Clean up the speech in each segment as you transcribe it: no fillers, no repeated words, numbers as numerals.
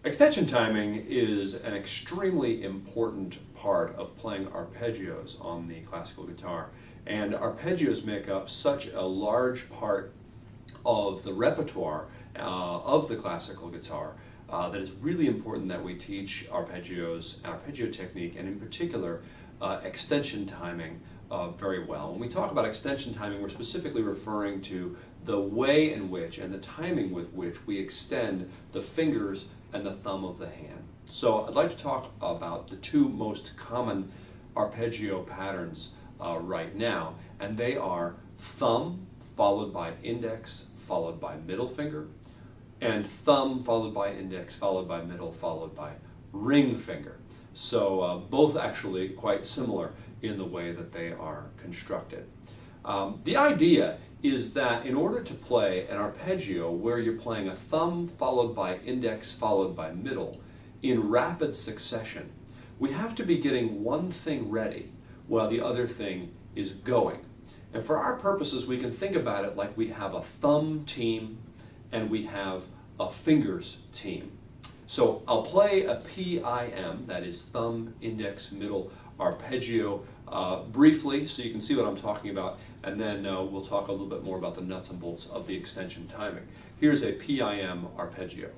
Extension timing is an extremely important part of playing arpeggios on the classical guitar. And arpeggios make up such a large part of the repertoire of the classical guitar that it's really important that we teach arpeggios, arpeggio technique, and in particular extension timing very well. When we talk about extension timing, we're specifically referring to the way in which and the timing with which we extend the fingers and the thumb of the hand. So I'd like to talk about the two most common arpeggio patterns right now, and they are thumb followed by index followed by middle finger, and thumb followed by index followed by middle followed by ring finger. So both actually quite similar in the way that they are constructed. The idea is that in order to play an arpeggio where you're playing a thumb followed by index followed by middle in rapid succession, we have to be getting one thing ready while the other thing is going. And for our purposes, we can think about it like we have a thumb team and we have a fingers team. So I'll play a PIM, that is thumb, index, middle, arpeggio, briefly so you can see what I'm talking about, and then we'll talk a little bit more about the nuts and bolts of the extension timing. Here's a PIM arpeggio.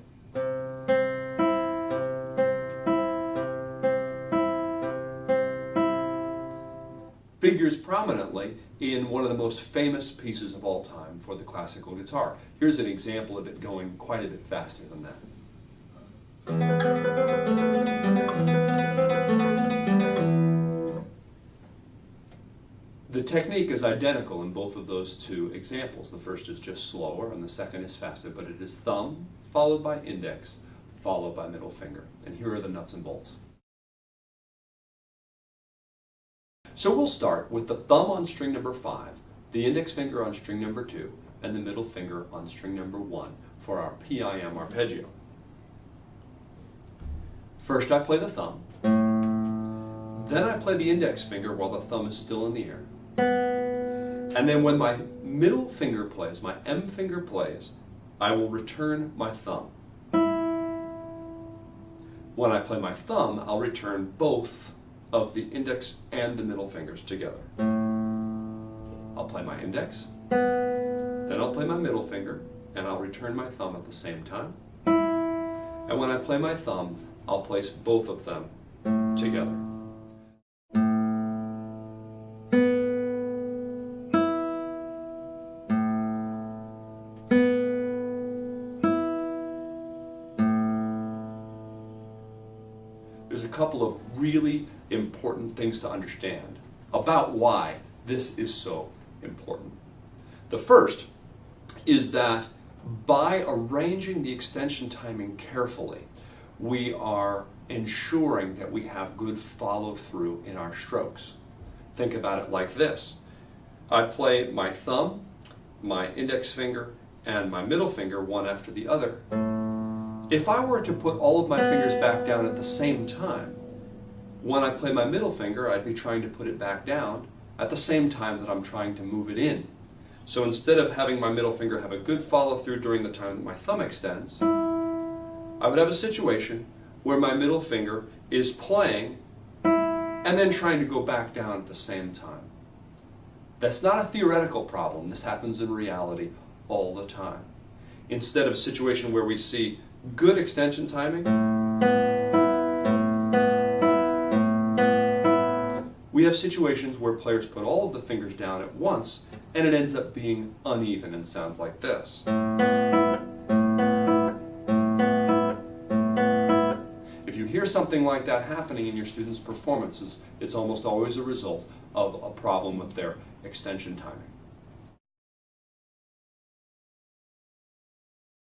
Figures prominently in one of the most famous pieces of all time for the classical guitar. Here's an example of it going quite a bit faster than that. The technique is identical in both of those two examples. The first is just slower and the second is faster, but it is thumb followed by index followed by middle finger. And here are the nuts and bolts. So we'll start with the thumb on string number 5, the index finger on string number 2, and the middle finger on string number 1 for our PIM arpeggio. First I play the thumb, then I play the index finger while the thumb is still in the air. And then when my middle finger plays, my M finger plays, I will return my thumb. When I play my thumb, I'll return both of the index and the middle fingers together. I'll play my index, then I'll play my middle finger, and I'll return my thumb at the same time. And when I play my thumb, I'll place both of them together. There's a couple of really important things to understand about why this is so important. The first is that by arranging the extension timing carefully, we are ensuring that we have good follow-through in our strokes. Think about it like this. I play my thumb, my index finger, and my middle finger one after the other. If I were to put all of my fingers back down at the same time, when I play my middle finger, I'd be trying to put it back down at the same time that I'm trying to move it in. So instead of having my middle finger have a good follow-through during the time that my thumb extends, I would have a situation where my middle finger is playing and then trying to go back down at the same time. That's not a theoretical problem. This happens in reality all the time. Instead of a situation where we see good extension timing, we have situations where players put all of the fingers down at once and it ends up being uneven and sounds like this. If you hear something like that happening in your students' performances, it's almost always a result of a problem with their extension timing.